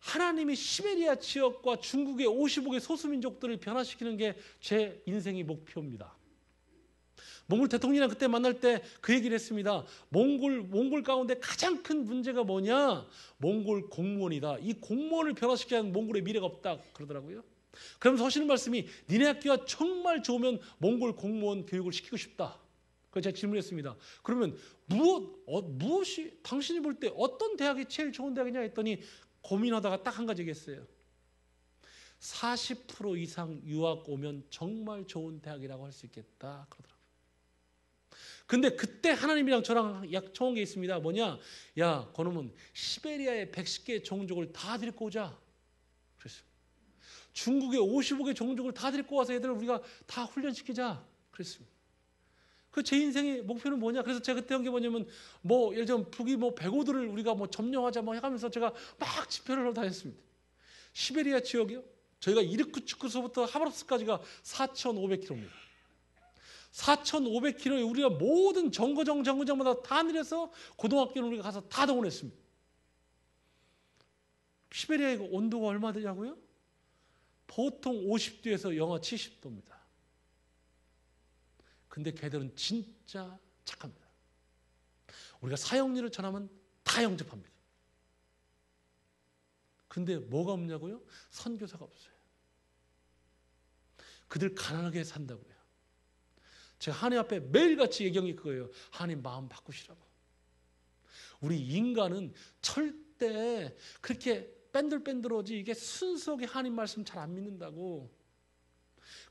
하나님이 시베리아 지역과 중국의 55개 소수민족들을 변화시키는 게 제 인생의 목표입니다. 몽골 대통령이랑 그때 만날 때 그 얘기를 했습니다. 몽골 가운데 가장 큰 문제가 뭐냐? 몽골 공무원이다. 이 공무원을 변화시키지 않으면 몽골의 미래가 없다 그러더라고요. 그러면서 하시는 말씀이 니네 학교가 정말 좋으면 몽골 공무원 교육을 시키고 싶다. 그래서 제가 질문했습니다. 그러면 무엇이 당신이 볼 때 어떤 대학이 제일 좋은 대학이냐 했더니 고민하다가 딱 한 가지 얘기했어요. 40% 이상 유학 오면 정말 좋은 대학이라고 할 수 있겠다 그러더라고요. 근데 그때 하나님이랑 저랑 약청한 게 있습니다. 뭐냐? 야, 그놈은 시베리아의 110개 종족을 다 데리고 오자. 그랬어요. 중국의 55개 종족을 다 데리고 와서 애들을 우리가 다 훈련시키자. 그랬습니다. 그 제 인생의 목표는 뭐냐? 그래서 제가 그때 한 게 뭐냐면 예를 들면 북이 백오들을 우리가 점령하자 해가면서 제가 막 집회를 다녔습니다. 시베리아 지역이요. 저희가 이르쿠츠크서부터 하바롭스크까지가 4,500km입니다. 4,500km에 우리가 모든 정거장마다 다 내려서 고등학교를 우리가 가서 다 동원했습니다. 시베리아의 온도가 얼마 되냐고요? 보통 50도에서 영하 70도입니다. 근데 걔들은 진짜 착합니다. 우리가 사형리를 전하면 다 영접합니다. 근데 뭐가 없냐고요? 선교사가 없어요. 그들 가난하게 산다고요. 제가 하나님 앞에 매일같이 얘기한 그거예요. 하나님 마음 바꾸시라고. 우리 인간은 절대 그렇게 뺀들뺀들하지 이게 순수하게 하나님 말씀 잘 안 믿는다고.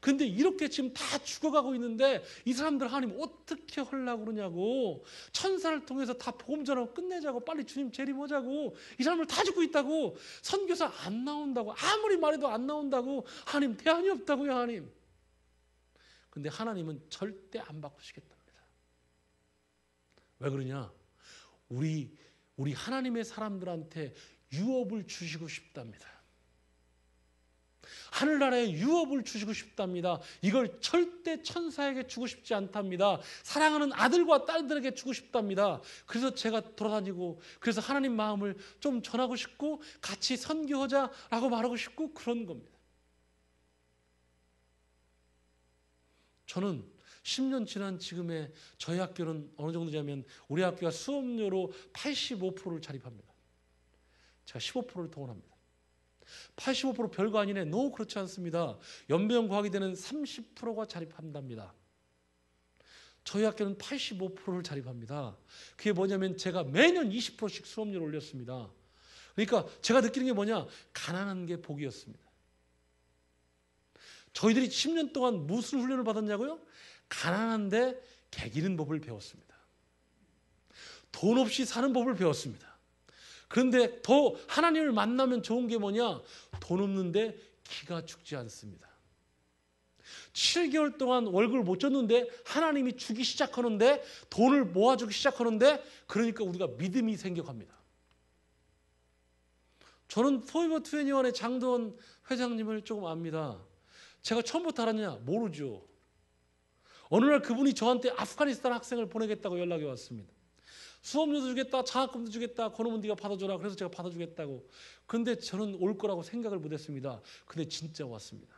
근데 이렇게 지금 다 죽어가고 있는데 이 사람들 하나님 어떻게 하려고 그러냐고. 천사를 통해서 다 복음 전하고 끝내자고. 빨리 주님 재림하자고. 이 사람들 다 죽고 있다고. 선교사 안 나온다고. 아무리 말해도 안 나온다고. 하나님 대안이 없다고요. 하나님. 근데 하나님은 절대 안 바꾸시겠답니다. 왜 그러냐? 우리 하나님의 사람들한테 유업을 주시고 싶답니다. 하늘나라에 유업을 주시고 싶답니다. 이걸 절대 천사에게 주고 싶지 않답니다. 사랑하는 아들과 딸들에게 주고 싶답니다. 그래서 제가 돌아다니고 그래서 하나님 마음을 좀 전하고 싶고 같이 선교하자라고 말하고 싶고 그런 겁니다. 저는 10년 지난 지금의 저희 학교는 어느 정도냐면 우리 학교가 수업료로 85%를 자립합니다. 제가 15%를 동원합니다. 85% 별거 아니네. 너무 그렇지 않습니다. 연배형 과학이되는 30%가 자립한답니다. 저희 학교는 85%를 자립합니다. 그게 뭐냐면 제가 매년 20%씩 수업료를 올렸습니다. 그러니까 제가 느끼는 게 뭐냐? 가난한 게 복이었습니다. 저희들이 10년 동안 무슨 훈련을 받았냐고요? 가난한데 개기는 법을 배웠습니다. 돈 없이 사는 법을 배웠습니다. 그런데 더 하나님을 만나면 좋은 게 뭐냐? 돈 없는데 기가 죽지 않습니다. 7개월 동안 월급을 못 줬는데 하나님이 주기 시작하는데 돈을 모아주기 시작하는데 그러니까 우리가 믿음이 생겨갑니다. 저는 포이버 21의 장도원 회장님을 조금 압니다. 제가 처음부터 알았냐? 모르죠. 어느 날 그분이 저한테 아프가니스탄 학생을 보내겠다고 연락이 왔습니다. 수업료도 주겠다, 장학금도 주겠다, 그놈은 네가 받아줘라. 그래서 제가 받아주겠다고. 그런데 저는 올 거라고 생각을 못했습니다. 근데 진짜 왔습니다.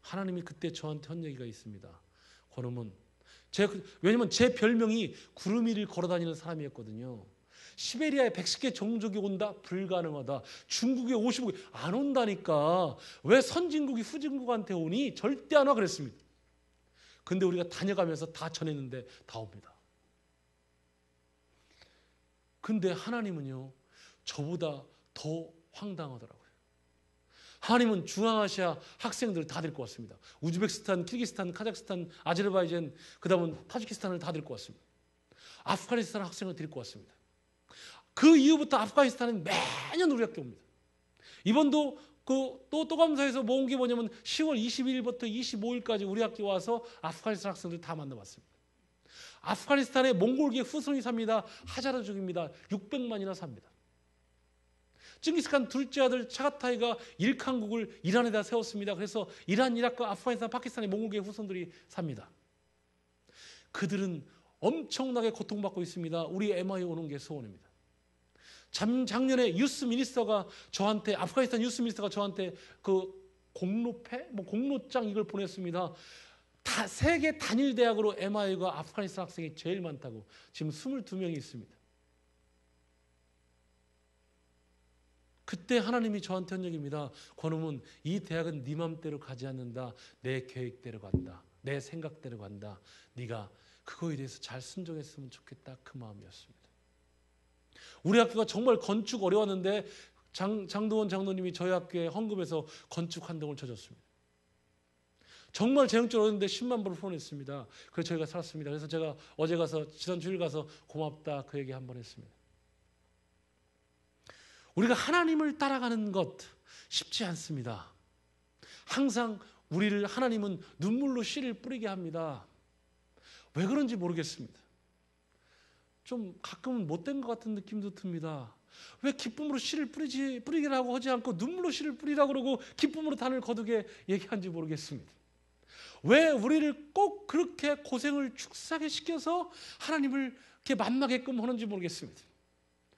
하나님이 그때 저한테 한 얘기가 있습니다. 그놈은 왜냐면 제 별명이 구름 위를 걸어다니는 사람이었거든요. 시베리아에 110개 종족이 온다? 불가능하다. 중국에 55개 안 온다니까. 왜 선진국이 후진국한테 오니? 절대 안 와 그랬습니다. 근데 우리가 다녀가면서 다 전했는데 다 옵니다. 근데 하나님은요, 저보다 더 황당하더라고요. 하나님은 중앙아시아 학생들을 다 데리고 왔습니다. 우즈베키스탄, 키르기스탄, 카자흐스탄, 아제르바이잔, 그 다음은 타지키스탄을 다 데리고 왔습니다. 아프가니스탄 학생을 데리고 왔습니다. 그 이후부터 아프가니스탄은 매년 우리 학교 옵니다. 이번도 또 감사해서 모은 게 뭐냐면 10월 22일부터 25일까지 우리 학교 와서 아프가니스탄 학생들 다 만나봤습니다. 아프가니스탄에 몽골계 후손이 삽니다. 하자르족입니다. 600만이나 삽니다. 징기스칸 둘째 아들 차가타이가 일칸국을 이란에다 세웠습니다. 그래서 이란, 이라크, 아프가니스탄, 파키스탄의 몽골계 후손들이 삽니다. 그들은 엄청나게 고통받고 있습니다. 우리 MI 오는 게 소원입니다. 작년에 유스 미니스터가 저한테, 아프가니스탄 유스 미니스터가 저한테 그 공로패, 공로장 이걸 보냈습니다. 다 세계 단일 대학으로 MIU가 아프가니스탄 학생이 제일 많다고. 지금 22명이 있습니다. 그때 하나님이 저한테 한 얘기입니다. 권음은 이 대학은 네 맘대로 가지 않는다. 내 계획대로 간다. 내 생각대로 간다. 네가 그거에 대해서 잘 순종했으면 좋겠다. 그 마음이었습니다. 우리 학교가 정말 건축 어려웠는데 장도원 장로님이 저희 학교에 헌금해서 건축 한 동을 쳐줬습니다. 정말 재정적으로 어려웠는데 10만 불을 후원했습니다. 그래서 저희가 살았습니다. 그래서 제가 어제 가서 지난 주일 가서 고맙다 그 얘기 한번 했습니다. 우리가 하나님을 따라가는 것 쉽지 않습니다. 항상 우리를 하나님은 눈물로 씨를 뿌리게 합니다. 왜 그런지 모르겠습니다. 좀 가끔은 못된 것 같은 느낌도 듭니다. 왜 기쁨으로 씨를 뿌리라고 하지 않고 눈물로 씨를 뿌리라고 그러고 기쁨으로 단을 거두게 얘기하는지 모르겠습니다. 왜 우리를 꼭 그렇게 고생을 축사게 시켜서 하나님을 이렇게 만나게끔 하는지 모르겠습니다.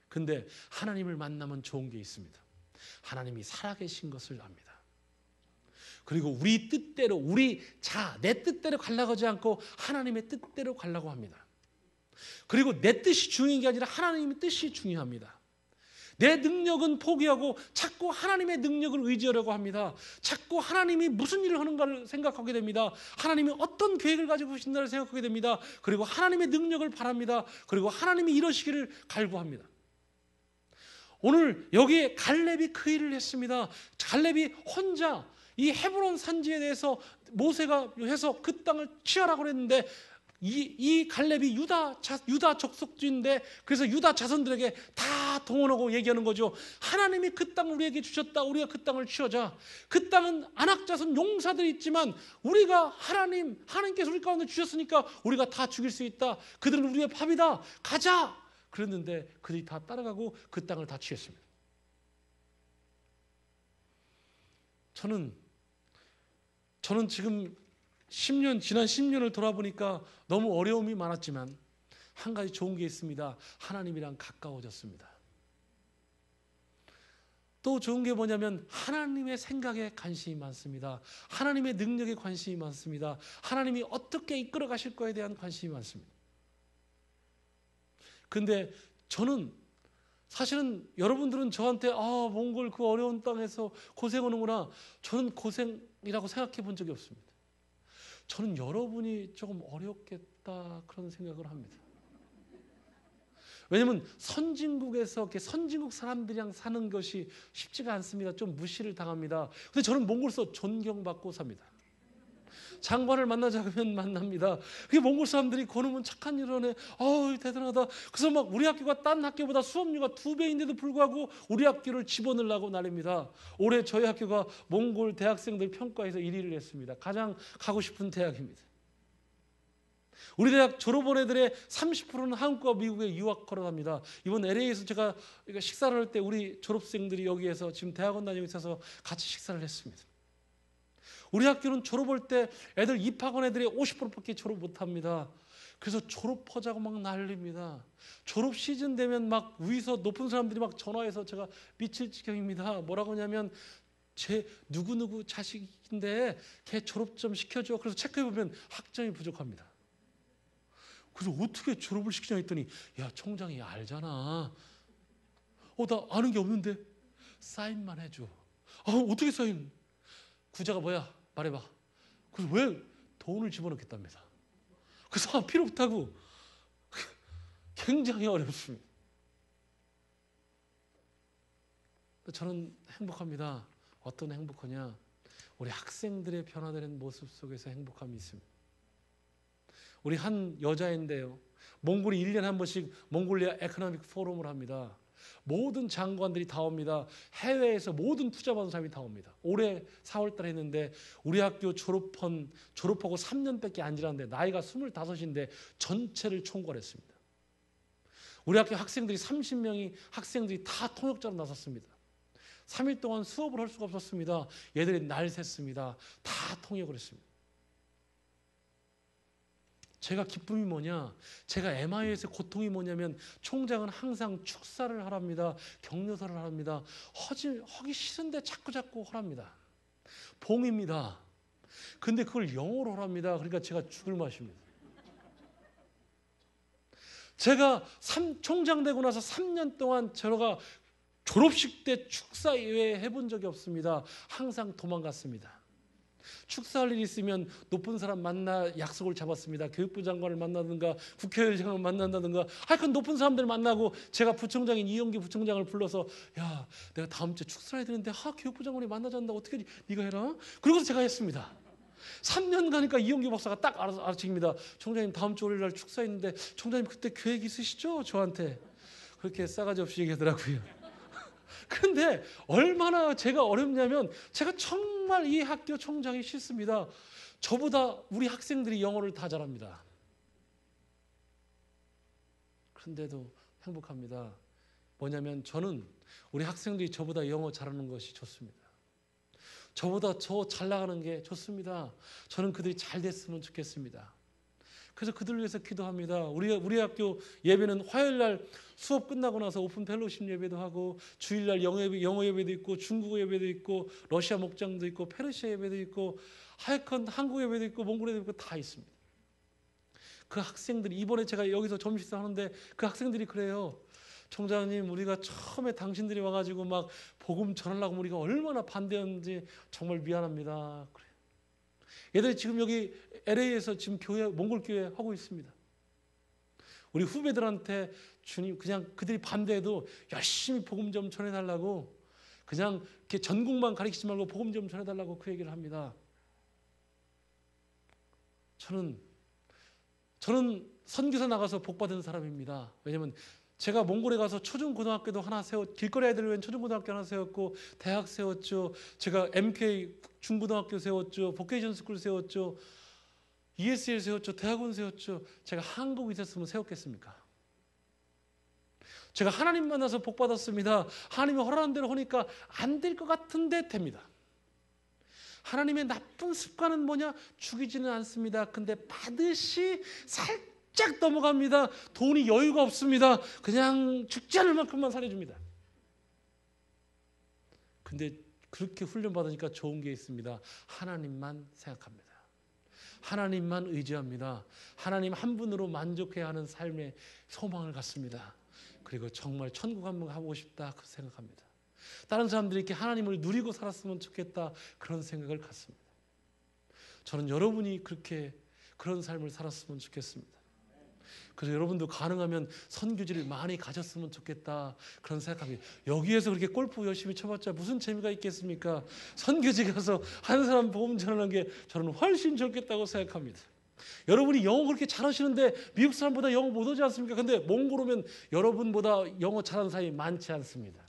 근데 하나님을 만나면 좋은 게 있습니다. 하나님이 살아계신 것을 압니다. 그리고 우리 뜻대로 내 뜻대로 가려고 하지 않고 하나님의 뜻대로 가려고 합니다. 그리고 내 뜻이 중요한 게 아니라 하나님의 뜻이 중요합니다. 내 능력은 포기하고 자꾸 하나님의 능력을 의지하려고 합니다. 자꾸 하나님이 무슨 일을 하는가를 생각하게 됩니다. 하나님이 어떤 계획을 가지고 계신가를 생각하게 됩니다. 그리고 하나님의 능력을 바랍니다. 그리고 하나님이 이러시기를 갈구합니다. 오늘 여기에 갈렙이 그 일을 했습니다. 갈렙이 혼자 이 헤브론 산지에 대해서 모세가 해서 그 땅을 취하라고 했는데 이 갈렙이 유다 족속주인데 그래서 유다 자손들에게 다 동원하고 얘기하는 거죠. 하나님이 그 땅을 우리에게 주셨다. 우리가 그 땅을 취하자. 그 땅은 아낙 자손 용사들이 있지만 우리가 하나님께서 우리 가운데 주셨으니까 우리가 다 죽일 수 있다. 그들은 우리의 밥이다. 가자. 그랬는데 그들이 다 따라가고 그 땅을 다 취했습니다. 저는 지금 지난 10년을 돌아보니까 너무 어려움이 많았지만 한 가지 좋은 게 있습니다. 하나님이랑 가까워졌습니다. 또 좋은 게 뭐냐면 하나님의 생각에 관심이 많습니다. 하나님의 능력에 관심이 많습니다. 하나님이 어떻게 이끌어 가실 거에 대한 관심이 많습니다. 근데 저는 사실은 여러분들은 저한테 몽골 그 어려운 땅에서 고생하는구나. 저는 고생이라고 생각해 본 적이 없습니다. 저는 여러분이 조금 어렵겠다 그런 생각을 합니다. 왜냐하면 선진국에서 이렇게 선진국 사람들이랑 사는 것이 쉽지가 않습니다. 좀 무시를 당합니다. 근데 저는 몽골에서 존경받고 삽니다. 장관을 만나자면 만납니다. 그게 몽골 사람들이 권으면 착한 일을 하네. 대단하다. 그래서 막 우리 학교가 딴 학교보다 수업료가 2배인데도 불구하고 우리 학교를 집어넣으려고 난립니다. 올해 저희 학교가 몽골 대학생들 평가에서 1위를 했습니다. 가장 가고 싶은 대학입니다. 우리 대학 졸업원 애들의 30%는 한국과 미국에 유학 걸어갑니다. 이번 LA에서 제가 식사를 할 때 우리 졸업생들이 여기에서 지금 대학원 다니고 있어서 같이 식사를 했습니다. 우리 학교는 졸업할 때 애들 입학한 애들이 50%밖에 졸업 못합니다. 그래서 졸업하자고 막 난립니다. 졸업 시즌 되면 막 위에서 높은 사람들이 막 전화해서 제가 미칠 지경입니다. 뭐라고 하냐면 제 누구누구 자식인데 걔 졸업 좀 시켜줘. 그래서 체크해보면 학점이 부족합니다. 그래서 어떻게 졸업을 시키냐 했더니 야 총장이 알잖아. 나 아는 게 없는데 사인만 해줘. 어떻게 사인? 구자가 뭐야? 말해봐. 그래서 왜 돈을 집어넣겠답니다. 그래서 필요 없다고. 굉장히 어렵습니다. 저는 행복합니다. 어떤 행복하냐? 우리 학생들의 변화되는 모습 속에서 행복함이 있습니다. 우리 한 여자인데요. 몽골이 1년에 한 번씩 몽골리아 에코노믹 포럼을 합니다. 모든 장관들이 다 옵니다. 해외에서 모든 투자받은 사람이 다 옵니다. 올해 4월 달에 했는데 우리 학교 졸업하고 3년밖에 안 지났는데 나이가 25인데 전체를 총괄했습니다. 우리 학교 학생들이 30명이 학생들이 다 통역자로 나섰습니다. 3일 동안 수업을 할 수가 없었습니다. 얘들이 날 샜습니다. 다 통역을 했습니다. 제가 기쁨이 뭐냐? 제가 MIS의 고통이 뭐냐면 총장은 항상 축사를 하랍니다. 격려사를 하랍니다. 하기 싫은데 자꾸 허랍니다. 봉입니다. 근데 그걸 영어로 하랍니다. 그러니까 제가 죽을 맛입니다. 제가 총장 되고 나서 3년 동안 제가 졸업식 때 축사 예외 해본 적이 없습니다. 항상 도망갔습니다. 축사할 일이 있으면 높은 사람 만나 약속을 잡았습니다. 교육부 장관을 만나든가 국회의장을 만난다든가 하여간 높은 사람들 만나고 제가 부총장인 이용기 부총장을 불러서 야 내가 다음 주에 축사해야 되는데 교육부 장관이 만나자 한다 어떻게 하지? 네가 해라. 그러고서 제가 했습니다. 3년 가니까 이용기 박사가 딱 알아채깁니다. 총장님 다음 주 월요일 날 축사 있는데 총장님 그때 계획 있으시죠? 저한테 그렇게 싸가지 없이 얘기하더라고요. 그런데 얼마나 제가 어렵냐면 제가 정말 이 학교 총장이 싫습니다. 저보다 우리 학생들이 영어를 다 잘합니다. 그런데도 행복합니다. 뭐냐면 저는 우리 학생들이 저보다 영어 잘하는 것이 좋습니다. 저보다 잘 나가는 게 좋습니다. 저는 그들이 잘 됐으면 좋겠습니다. 그래서 그들을 위해서 기도합니다. 우리 학교 예배는 화요일 날 수업 끝나고 나서 오픈 펠로십 예배도 하고 주일 날 영어 예배도 있고 중국어 예배도 있고 러시아 목장도 있고 페르시아 예배도 있고 하여간 한국 예배도 있고 몽골 예배도 있고 다 있습니다. 그 학생들이 이번에 제가 여기서 점심식사 하는데 그 학생들이 그래요. 총장님 우리가 처음에 당신들이 와가지고 막 복음 전하려고 우리가 얼마나 반대했는지 정말 미안합니다. 그래요. 얘들이 지금 여기 LA에서 지금 교회 몽골 교회 하고 있습니다. 우리 후배들한테 주님 그냥 그들이 반대해도 열심히 복음 좀 전해달라고 그냥 이렇게 전국만 가리키지 말고 복음 좀 전해달라고 그 얘기를 합니다. 저는 선교사 나가서 복 받은 사람입니다. 왜냐하면 제가 몽골에 가서 초중고등학교도 하나 길거리 애들 위한 초중고등학교 하나 세웠고 대학 세웠죠. 제가 MK 중고등학교 세웠죠. 보케이션 스쿨 세웠죠. ESL 세웠죠. 대학원 세웠죠. 제가 한국에 있었으면 세웠겠습니까? 제가 하나님 만나서 복 받았습니다. 하나님이 허락한 대로 하니까 안 될 것 같은데 됩니다. 하나님의 나쁜 습관은 뭐냐? 죽이지는 않습니다. 근데 받으시 살짝 넘어갑니다. 돈이 여유가 없습니다. 그냥 죽지 않을 만큼만 살려줍니다. 근데 그렇게 훈련받으니까 좋은 게 있습니다. 하나님만 생각합니다. 하나님만 의지합니다. 하나님 한 분으로 만족해야 하는 삶의 소망을 갖습니다. 그리고 정말 천국 한번 가보고 싶다 그 생각합니다. 다른 사람들이 이렇게 하나님을 누리고 살았으면 좋겠다 그런 생각을 갖습니다. 저는 여러분이 그런 삶을 살았으면 좋겠습니다. 그래서 여러분도 가능하면 선교지를 많이 가졌으면 좋겠다 그런 생각합니다. 여기에서 그렇게 골프 열심히 쳐봤자 무슨 재미가 있겠습니까? 선교지 가서 한 사람 복음 전하는 게 저는 훨씬 좋겠다고 생각합니다. 여러분이 영어 그렇게 잘하시는데 미국 사람보다 영어 못하지 않습니까? 근데 몽골 오면 여러분보다 영어 잘하는 사람이 많지 않습니다.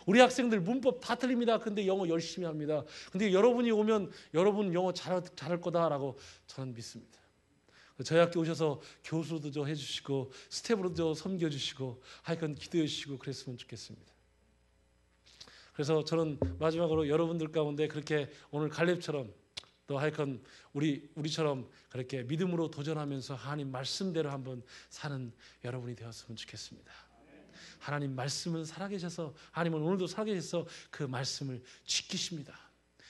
우리 학생들 문법 다 틀립니다. 근데 영어 열심히 합니다. 근데 여러분이 오면 여러분 영어 잘할 거다라고 저는 믿습니다. 저희 학교 오셔서 교수도 해주시고 스텝으로도 섬겨주시고 하여간 기도해 주시고 그랬으면 좋겠습니다. 그래서 저는 마지막으로 여러분들 가운데 그렇게 오늘 갈렙처럼 또 하여간 우리처럼 그렇게 믿음으로 도전하면서 하나님 말씀대로 한번 사는 여러분이 되었으면 좋겠습니다. 하나님 말씀은 살아계셔서 하나님은 오늘도 살아계셔서 그 말씀을 지키십니다.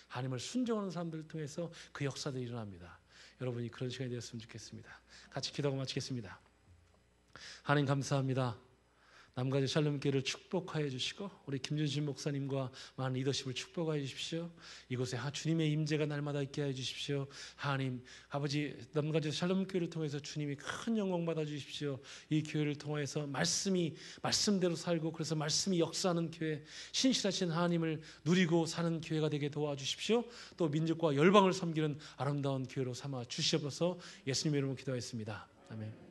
하나님을 순종하는 사람들을 통해서 그 역사들이 일어납니다. 여러분이 그런 시간이 되었으면 좋겠습니다. 같이 기도하고 마치겠습니다. 하나님 감사합니다. 남가주 샬롬교회를 축복하여 주시고 우리 김준신 목사님과 많은 리더십을 축복하여 주십시오. 이곳에 주님의 임재가 날마다 있게 하여 주십시오. 하나님 아버지 남가주 샬롬교회를 통해서 주님이 큰 영광 받아 주십시오. 이 교회를 통해서 말씀대로 살고 그래서 말씀이 역사하는 교회 신실하신 하나님을 누리고 사는 교회가 되게 도와주십시오. 또 민족과 열방을 섬기는 아름다운 교회로 삼아 주시옵소서. 예수님의 이름으로 기도하였습니다. 아멘.